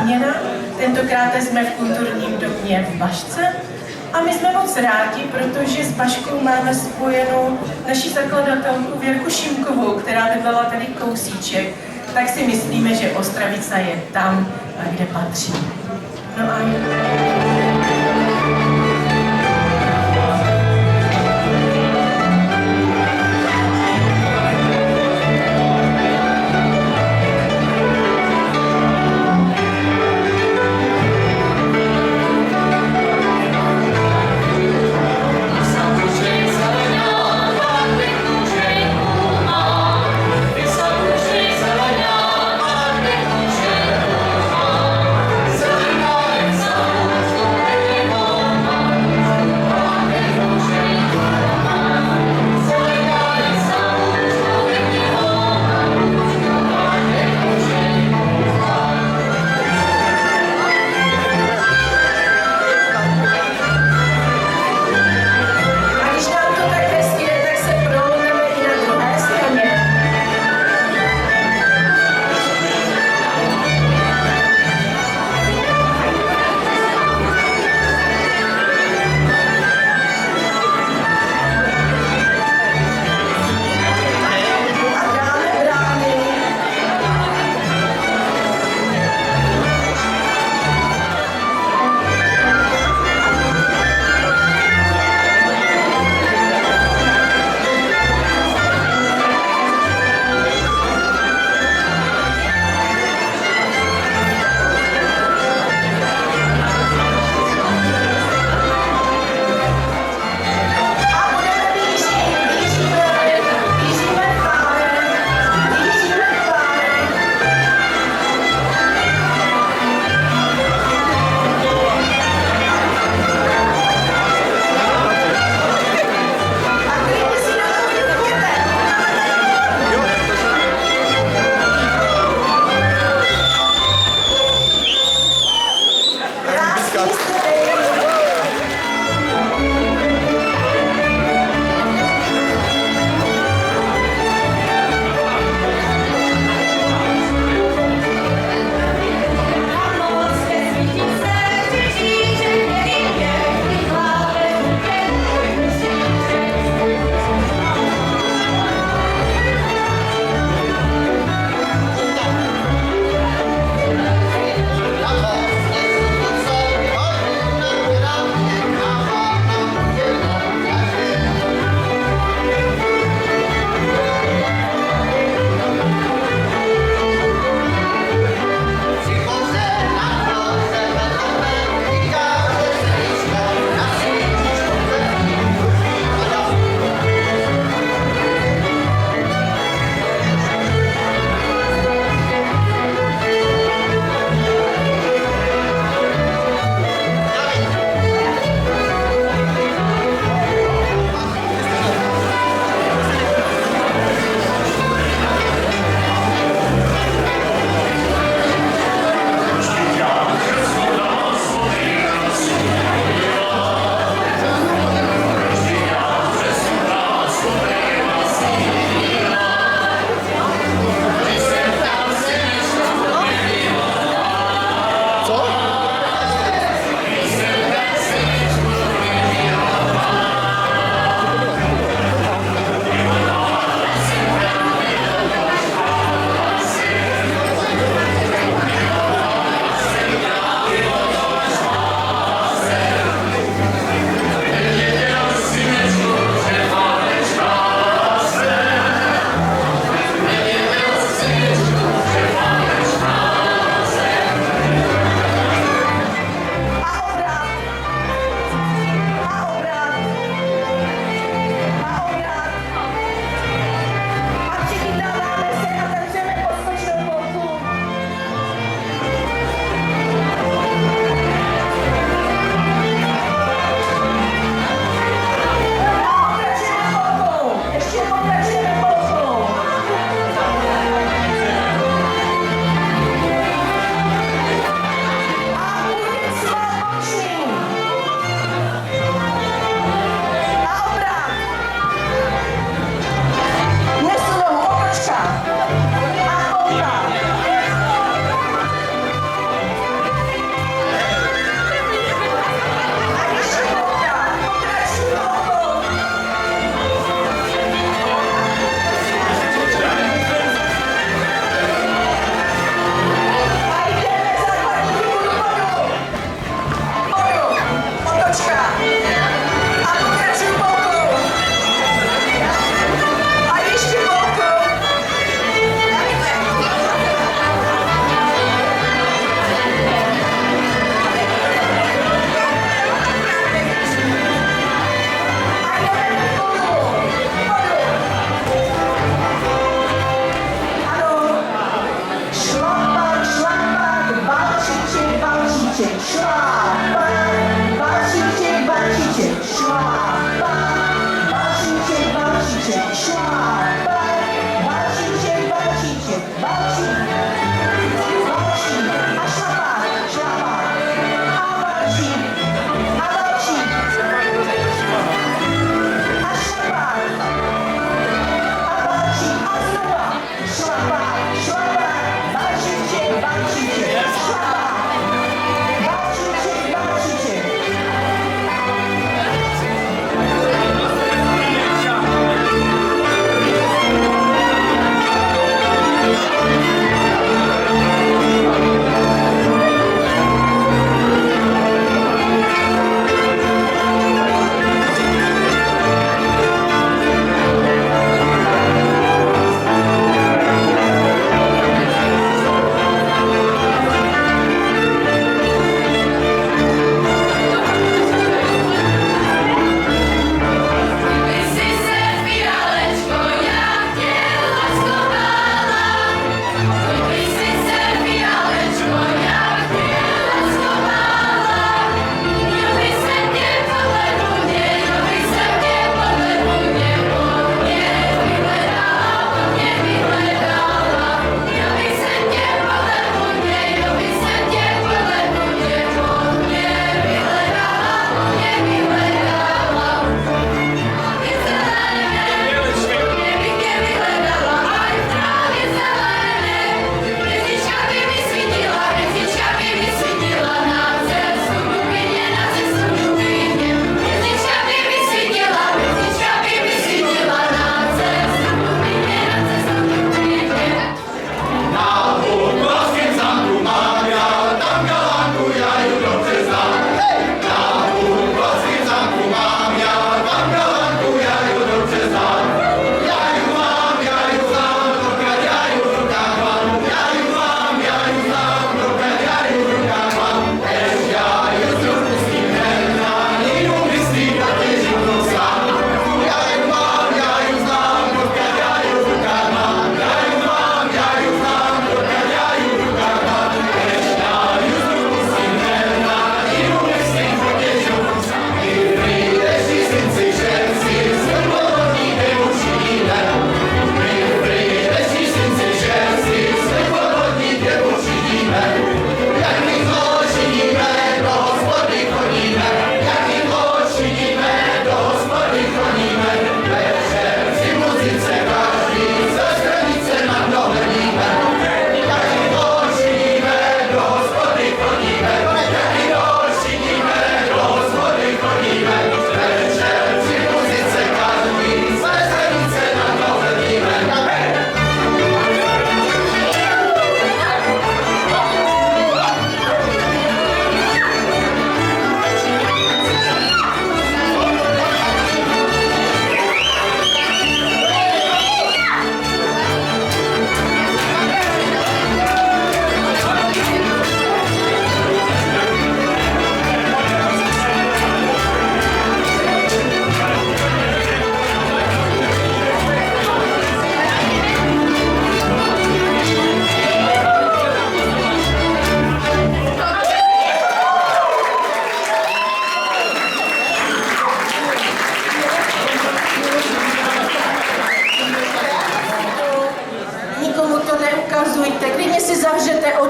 změna. Tentokrát jsme v kulturním domě v Bašce. A my jsme moc rádi, protože s Baškou máme spojenou naši zakladatelku Věrku Šimkovou, která bydlela tady kousíček. Tak si myslíme, že Ostravica je tam, kde patří. No a...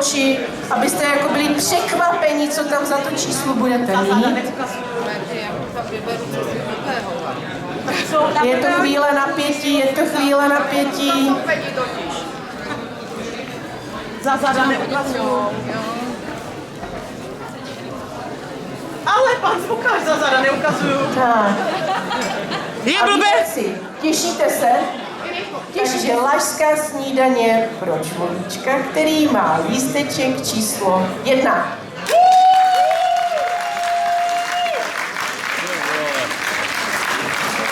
oči, abyste jako byli překvapeni, co tam za to číslo budete mít. Je to chvíle napětí, je to chvíle napětí. Za zada neukazuju. Ale pan zvukař za zada neukazuju. Tak. Je A blbě! víte si, těšíte se? Takže lašská snídaně pro Čmolíčka, který má lísteček číslo 1.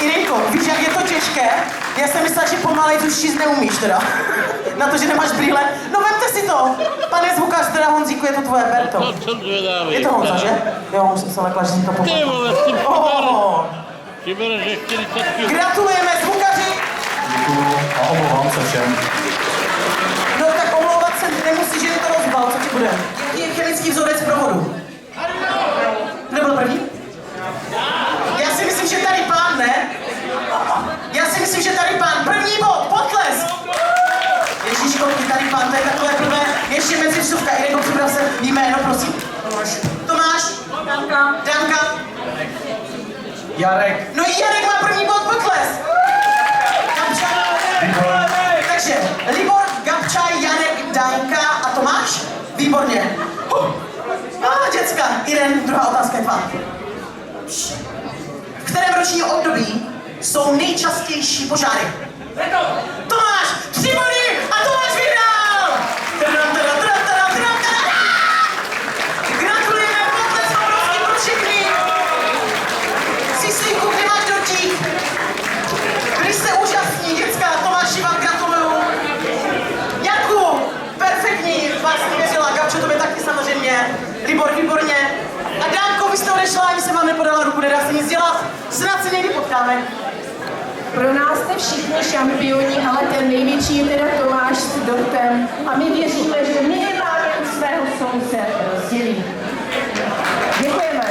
Irinko, víš, jak je to těžké? Já jsem myslela, že pomalej už číst neumíš teda. Na to, že nemáš brýle. No vemte si to! Pane zvukař, teda Honzíku, je to tvoje, ber to. Je to Honza, že? Jo, musím se lekla, že jsem to Ty pochopil. vole, s tím Oh, ty bereš že 40 kg. gratulujeme zvukaři! Děkuju a omlouvám se všem. No tak omlouvat se nemusíš, že je to rozbal, co ti bude? Jaký je chemický vzorec provodu? Kdo byl první? Já si myslím, že tady pán, ne? Já si myslím, že tady pán. První bod, potlesk! Ježíško, tady pán, to je takové prvé. Ještě mezi vsuvka, Irenko, připrav se jméno, prosím. Tomáš. Danka. Danka. Jarek. No i Jarek má první bod, potlesk! Gabča. Takže, Libor, Gabča, Jarek, Danka a Tomáš? Výborně. Děcka, Iren, druhá otázka je tvá. V kterém ročním období jsou nejčastější požáry? Tomáš, 3 body a Tomáš vyhrál! Gratulujeme, potlesk obrovský pro všechny! Cislíku, kde máš dortík? Byli jste úžasní, děcka, Tomáši vám gratuluju. Jarku, perfektní, vás nevěřila, Gabčo, to by taky samozřejmě. Libor, výborně. A Dánko, vy jste odešla, ani se vám nepodala ruku, nedá se nic dělat. Snad se někdy potkáme. Pro nás jste všichni šampioni, ale ten největší je teda Tomáš s dortem a my věříme, že minimálně u svého slunce rozdělí. Děkujeme.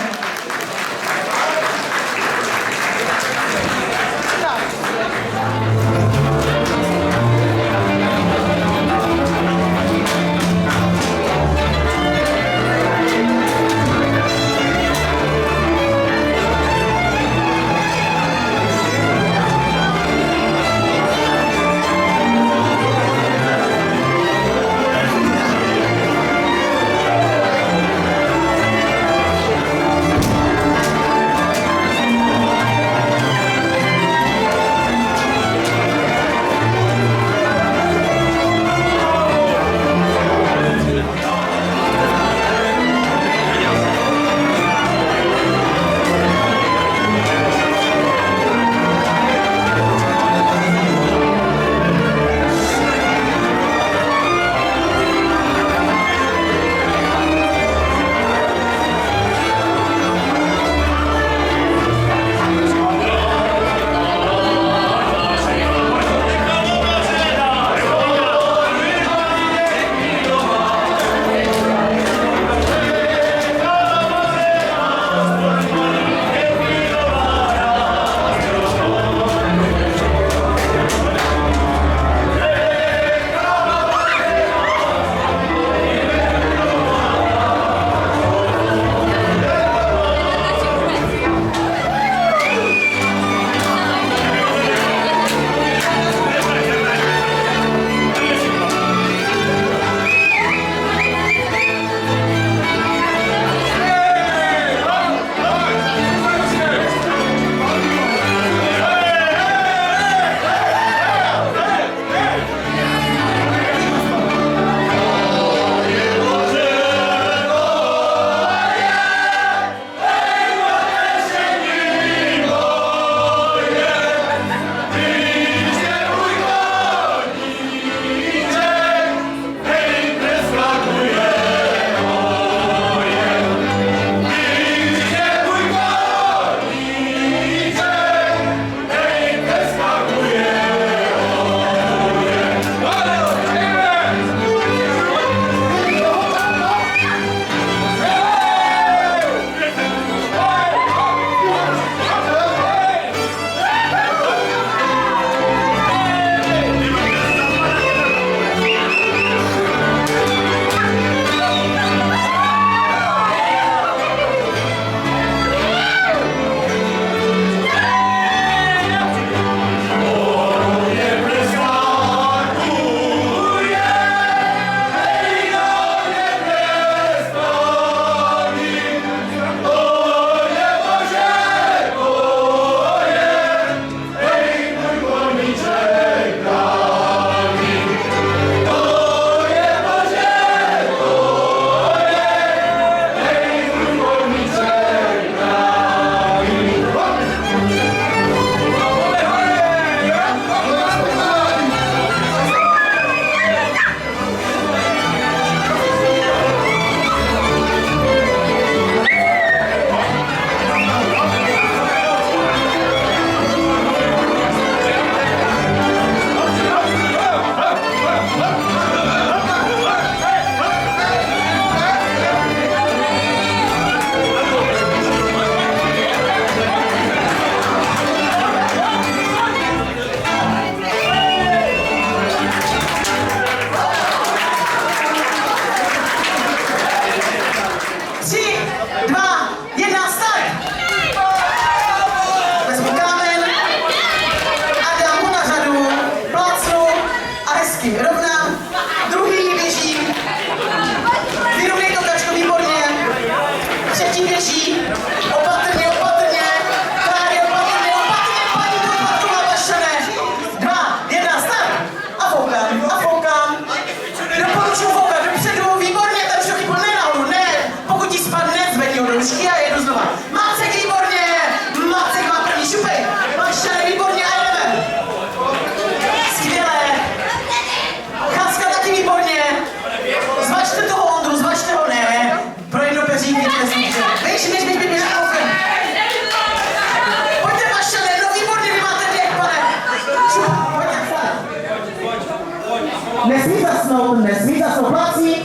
zasnout plací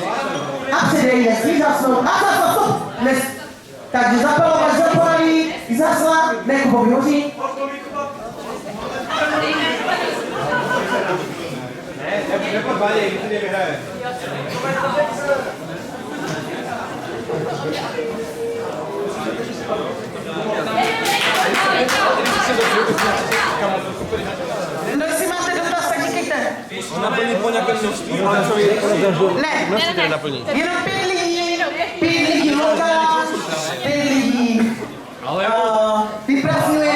a předej nesmí zasnout. A stop! Takže zapalovač zapalí, zasla, Nekubo vyhoří. Nepodváděj, když to nevyhraje. No jestli máte dotaz, tak říkejte. Naplnit po nějakém množství, ale Ne, množství tady naplní. jenom 5 lidí, Lukáš, 5 lidí. Vypracuje.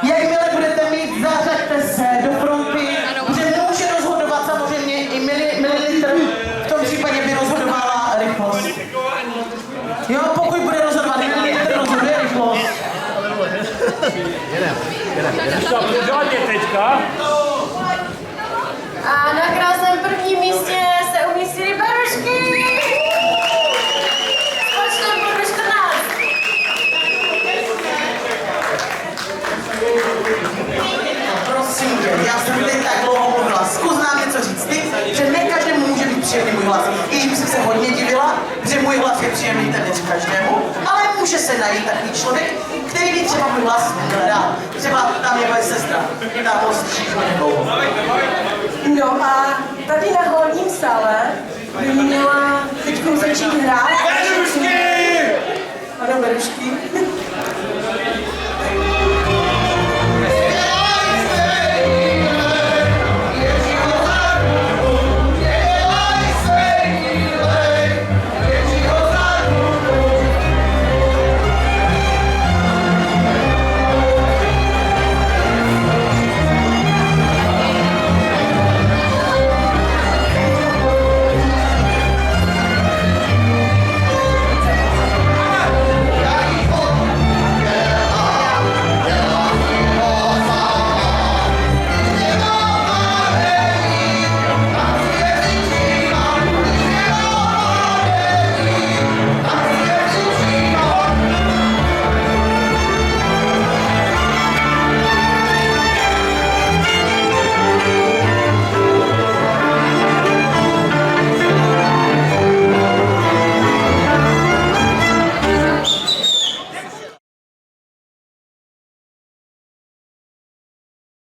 Jakmile budete mít, zařaďte se do fronty, že může rozhodovat samozřejmě i mililitr, v tom případě by rozhodovala rychlost. Jo, pokud bude rozhodovat mililitr, rozhoduje rychlost. A na krásném prvním místě se umístily Berušky! S počtem bodu 14. Prosím tě, já jsem teď tak dlouho mluvila. Zkus nám něco říct ty, že ne každému může být příjemný můj hlas. I když jsem se hodně divila, že můj hlas je příjemný téměř každému, ale může se najít takový člověk, který by třeba můj hlas měl rád. Třeba tam je moje sestra, ta ho slyší hodně dlouho. No a tady na horním sále by měla teďkom začít hrát. Berušky! Ano, Berušky.